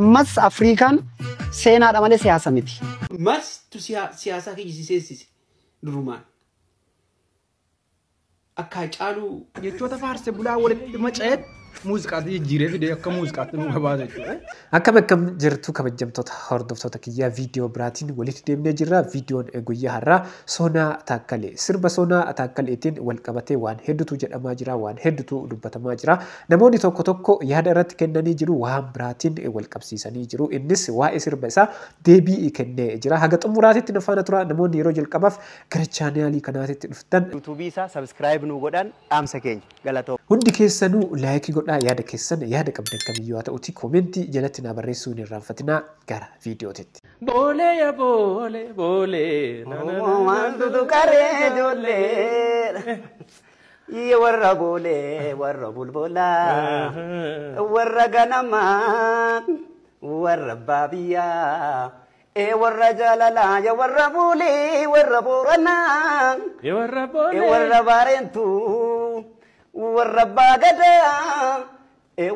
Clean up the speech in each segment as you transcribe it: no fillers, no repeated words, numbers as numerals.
Ammas Afrikaan seenaadha malee siyaasa miti. Mas tu siyaasa keessa durumaan. Akka caalu jechoota faarse bulaa walitti maceet muuziqaatti jijjiiree fidee akka muuziqaatti nu gabaasa jechuudha. Akkam jirtu kabajamtoota hordoftoota kiyyaa viidiyoo biraatiin walitti deemnee jirra. Viidiyoon guyyaa har'aa Soonaa Taakkalee sirba Soonaa Taakkaleetiin wal qabatee waan hedduutu jedhamaa jira, waan hedduutu dubbatamaa jira. Namoonni tokko yaada irratti kennanii jiru, waan biraatiin wal qabsiisanii jiru. Innis waa'ee sirba isaa deebii kennee jira. Haga xumuraatitti nu faana tura. Namoonni yeroo jalqabaaf gara chaanaalii kanaatitti dhuftan YouTube isaa subscribe nu godhan dhaamsa keenya galatoo. Hundi keessanuu laayikii godhaa, yaada keessan yaada qabdan kamiyyuu haa ta'uti koomentii jalatti na barreessuu hin irraanfatinaa. Gara viidiyootitti. Boole ya boole Wantu karee ijoollee warra boole warra bulbulaa warra ganamaa warra baabiyyaa warra jaalalaa ya warra bulee warra booranaa warra baareentuu warra baagadaa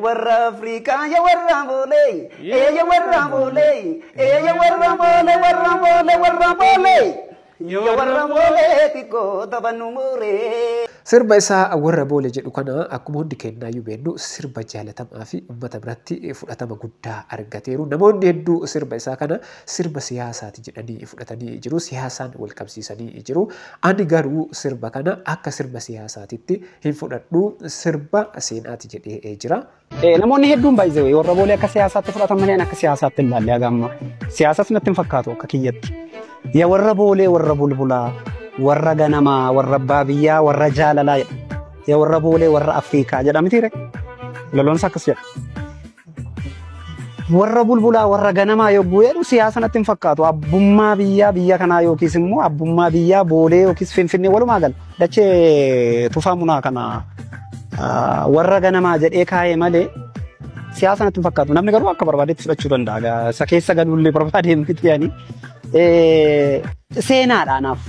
warra Afrikaa ya warra boole ya warra boole ya warra boole warra boole warra boole ya warra boole tikoo taphannu muree. Sirba isaa warra boole jedhu kana akkuma hundi kennaayyuu beeknu sirba jaalatamaa fi uummata biratti fudhatama guddaa argateeru. Namoonni hedduu sirba isaa kana sirba siyaasaati jedhanii fudhatanii jiru. Siyaasaan wal qabsiisanii jiru. Ani garuu sirba kana akka sirba siyaasaatitti hin fudhadhu, sirba seenaati jedhee jira. Namoonni hedduun baay'ee warra boolee akka siyaasaatti fudhataman akka siyaasaatti ilaalle agamma. Siyaasas natti hin fakkaatu akka kiyyatti. Ya warra boolee warra bulbulaa warra ganamaa warra baabiyyaa warra jaalalaa ya warra boolee warra Afrikaa jedhamti rek loloonsa akkas jedha. Warra bulbulaa warra ganamaa yogguu jedhu siyaasa natti hin fakkaatu. Abbummaa biyya kanaa yookiis immoo abbummaa biyyaa boolee yookiis finfinnee walumaa gala dachee tufaamunaa kana warra ganamaa jedhee kaa'ee malee siyaasa natti hin fakkaatu. Namni garuu akka barbaadetti fudhachuu danda'a. Isa keessa galuullee barbaadee miti yaani seenaadhaanaaf.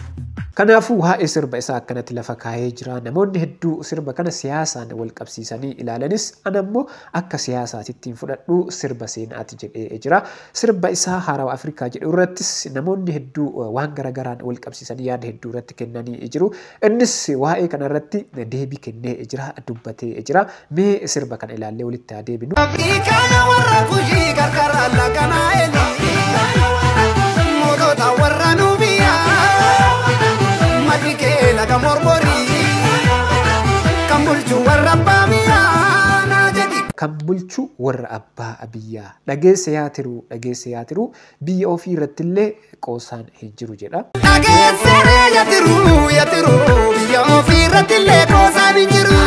Kanaafuu waa'ee sirba isaa akkanatti lafa kaa'ee jira. Namoonni hedduu sirba kana siyaasaan wal qabsiisanii ilaalanis ana immoo akka siyaasaatitti hin fudhadhu, sirba seenaati jedhee jira. Sirba isaa Haarawaa Afrikaa jedhu irrattis namoonni hedduu waan garagaraan wal qabsiisanii yaada hedduu irratti kennanii jiru. Innis waa'ee kana irratti deebii kennee jira, dubbatee jira. Mee sirba kana ilaallee walitti haa deebinu. Afrikaan warra kushii gargaara laganaa elii mootota warra nubiyaa. Laga morbori Kambulchu warra abbaa biyyaa na jedhi. Kambulchu warra abbaa biyyaa dhageesse yaa tiru biyya ofii irratti illee qoosaan hin jiru jedha. Dhageesse yaa tiru biyya ofii irratti illee qoosaan hin jiru.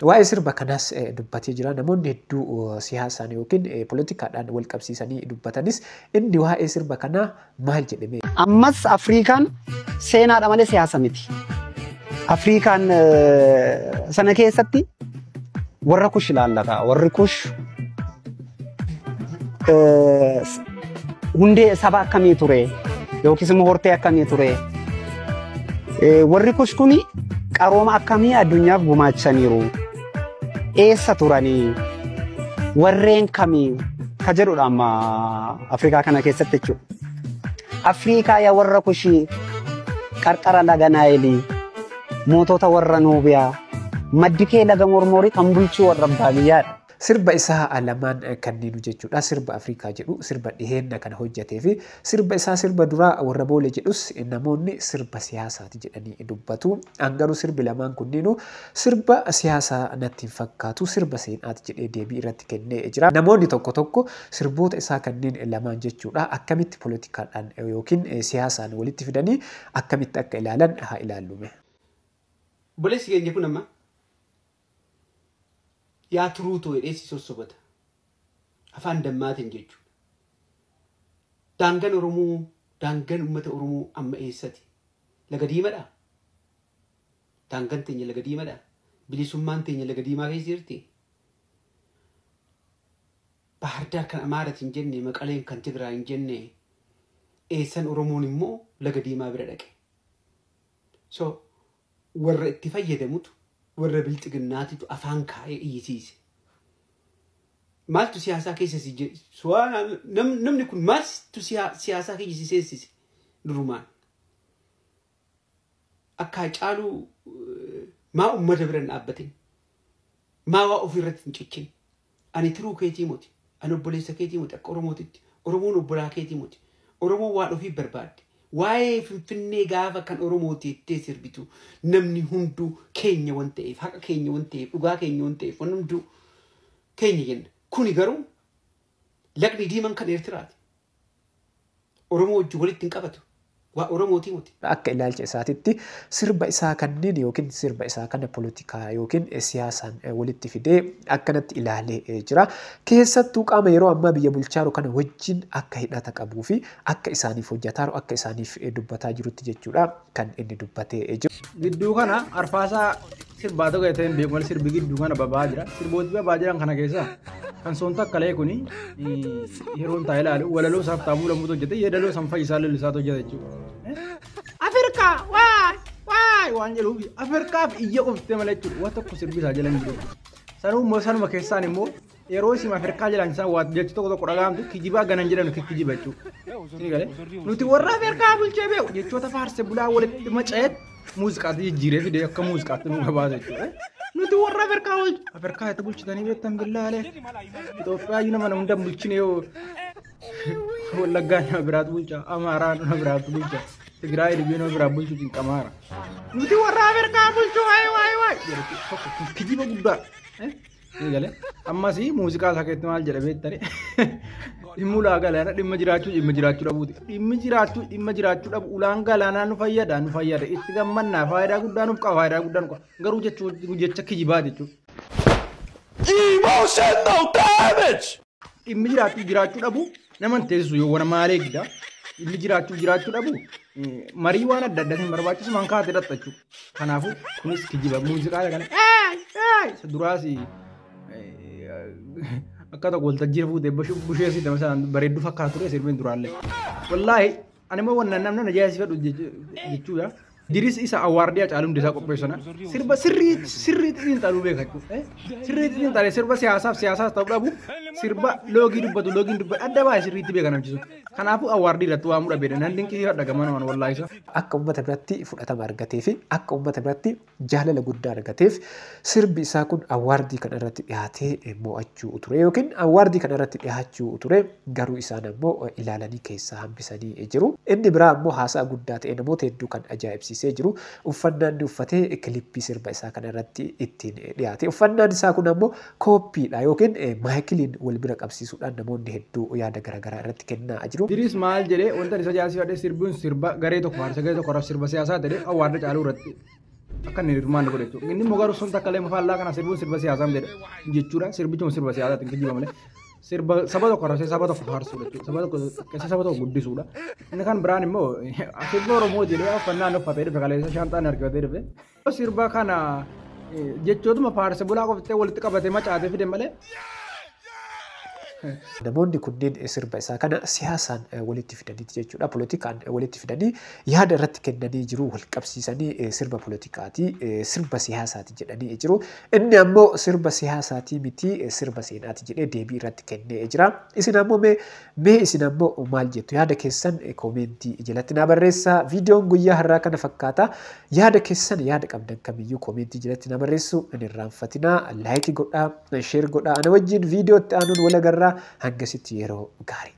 Waa'ee sirba kanaas dubbatee jira. Namoonni hedduu siyaasaan yookiin poolitikaadhaan wal qabsiisanii dubbatanis inni waa'ee sirba kanaa maal jedhame? Ammas Afrikaan seenaadha malee siyaasa miti. Afrikaan sana keessatti warra kush ilaallata. Warri kush hundee saba akkamii ture yookiis immoo hortee akkamii ture. Warri kush kuni qarooma akkamii addunyaaf gumaachaniiru. Eessa turanii warreen kamii ka jedhudha amma Afrikaa kana keessatti jechuudha. Afrikaa yaa warra kushii qarqara laga Naayilii mootota warra Nuubiyaa maddi kee laga mormorii kan bulchuu warra baadiyyaadha. Sirba isaa lamaan kanniinu jechuudha. Sirba Afrikaa jedhu sirba dhiheenna kana hojjetee fi sirba isaa sirba duraa warra boolee jedhus namoonni sirba siyaasaati jedhanii dubbatu. Angaruu sirbi lamaan kunniinu sirba siyaasaa natti hin fakkaatu, sirba seenaati jedhee deebii irratti kennee jira. Namoonni tokko sirboota isaa kanneen lamaan jechuudha akkamitti poolitikaadhaan yookiin siyaasaan walitti fidanii akkamitti akka ilaalan haa ilaallume. Boleessi keenya kun amma yaa turuutu hedheessi sossobata. Afaan dammaatiin jechuudha. Daangaan Oromoo, daangaan uummata Oromoo amma eessati? Laga diimaadha. Daangaan teenya laga diimaadha. Bilisummaan teenya laga diimaa keessa jirti. Bahardar kan Amaarat hin jenne, Maqaleen kan Tigraay hin jenne, eessan Oromoon immoo laga diimaa bira dhaqe. So warra itti fayyadamutu warra bilxiginnaatitu afaan kaa'ee iyyisiise. Maaltu siyaasaa keessa si jedhe? Namni kun maaltu siyaasaa keessa si seensise durumaan? Akka caaluu maa ummata bira hin dhaabbatin? Maa waa ofirratti hin ciccin? Ani tiruu keetii moti. Ani obboleessa keetii moti akka Oromootitti. Oromoon obbolaa keetii moti. Oromoon waan ofii barbaadde. Waa'ee Finfinnee gaafa kan Oromooti ittee sirbitu namni hunduu keenya waan ta'eef, haqa keenya waan ta'eef, dhugaa keenya waan ta'eef, waan hunduu keenya jenna. Kuni garuu lagni diiman kan Eertiraati. Oromoo wajjin walitti hin qabatu. Waa Oromootii moti. Akka ilaalcha isaatitti sirba isaa kanneen yookiin sirba isaa kana poolitikaa yookiin siyaasaan walitti fidee akkanatti ilaalee jira. Keessattuu qaama yeroo ammaa biyya bulchaaru kana wajjin akka hidhata qabuu fi akka isaaniif hojjetaa akka isaaniif dubbataa jirutti jechuudha kan inni dubbatee jiru. Gidduu kana arfaasaa sirbaa tokko ta'een beekamu sirbi gidduu kana babaa jira. Sirbooti babaa jiran kana keessa kan soonta akkalee kuni yeroon taa'ee ilaalu walaloo isaaf taabuu lammuutu hojjete yeedaloo sanfaa isaa lalisaatu hojjete jechuudha. Afrikaa waay waan jedhuuf Afrikaaf iyya qoftee malee jechuudha. Waan tokko sirbi isaa jalan jiru. Sanuma keessaan immoo yeroo isin Afrikaa jalan isaan waa jechi tokko tokko dhagahamtu kijibaa ganan jedhan kijiba jechuudha. Nuti warra Afrikaa bulchee beeku jechoota faarsee bulaa walitti maca'eet muuziqaatti jijjiiree fidee akka muuziqaatti nu gabaasa jechuudha. Nuti warra Afrikaa itti bulchitanii beektan billaalee Itoophiyaa iyyuu nama hunda bulchine yoo Wallaggaa nama biraatu bulcha, Amaaraa nama biraatu bulcha, Tigraay dhibbee nama biraa bulchu cinqamaara. Nuti warra Afrikaa bulchu waay kijiba guddaa. Eegale ammas muuziqaa isaa keessatti maal jedha beektani? Dhimma ulaa galaana dhimma jiraachuu dhabuuti. Dhimma jiraachuu dhabu ulaan galaanaa nu fayyada itti gammannaa faayidaa guddaa nuuf qaba garuu jecha kijibaa jechuudha. Emotional damage! Dhimmi jiraachuu dhabu nama teessisu yoo wana maalee giddaa dhimmi jiraachuu dhabu marii waan adda addaa hin barbaachisu mankaate dhaxxachuu. Kanaafuu kunis kijiba muuziqaa kana duraas akka tokko waltajjii fuutee busheessii tamasaan bareedduu fakkaatu ture sirbiin duraallee. Wallaahi ani immoo waan namni ajaa'ibsiifadhu jechuudha. Diris isa awwaardii Hacaaluu Hundeessaa qopheessana. Sirba sirriitti xiinxaluu beekachuu. Sirriitti xiinxalee sirba siyaasaas ta'uu dhabu sirba loogii dubbatu adda baay'ee sirriitti beekanamchisu. Kanaafuu awwaardii irratti waamuu dhabeedha. Nan dinqisiifadha gamana wallaahi isa. Akka uummata biratti fudhatama argatee fi akka uummata biratti jaalala guddaa argateef sirbi isaa kun awwaardii kana irratti dhiyaatee mo'achuu ture yookiin awwaardii kana irratti dhiyaachuu ture garuu isaan ammoo ilaalanii keessaa hambisanii jiru. Inni biraa ammoo haasaa guddaa ta'e namoota hedduu kan ajaa'ibsiisee jiru uffannaan inni uffatee kilippii sirba isaa kana irratti ittiin dhiyaate. Uffannaan isaa kun ammoo kooppiidha yookiin maayikiliin wal bira qabsiisuudhaan namoonni hedduu yaada garaagaraa irratti kennaa jiru. Diris maal jedhee wanta isa ajaa'ibsiifadhe sirbuun sirba garee tokko haarsa garee tokko sirba siyaasaa ta'ee awwaarda Hacaaluu irratti akka inni hirmaanne godhe jechuudha. Inni immoo garuu sun takka illee mafaallaa kana sirbuun sirba siyaasaa jedhe jechuudha. Sirbichi sirba siyaasaa hin kijiba malee. Sirba saba tokko harasee saba tokko faarsudha jechuudha. Saba tokko guddisuudha. Inni kan biraan immoo sirba Oromoo jedhee uffannaan uffatee dhufe kaleessa shaantaan argatee dhufe. Sirba kana jechootuma faarsa bulaa qoftee walitti qabatee macaatee fide malee. Namoonni kunneen sirba isaa kana siyaasaan walitti fidanii jechuudha. Poolitikaan walitti fidanii yaada irratti kennanii jiru wal qabsiisanii sirba poolitikaati sirba siyaasaati jedhanii jiru. Inni ammoo sirba siyaasaati miti sirba seenaati jedhee deebii irratti kennee jira. Isin ammoo mee isin ammoo maal jettu yaada keessan koomentii jalatti naa barreessaa. Viidiyoon guyyaa har'aa kana fakkaata. Yaada keessan yaada qabdan kamiyyuu koomentii jalatti naa barreessu hin irraanfatinaa. Laayikii godhaa, sheer godhaa. Ana wajjin viidiyoo itti aanuun wal agarraa. Hangasitti yeroo gaarii.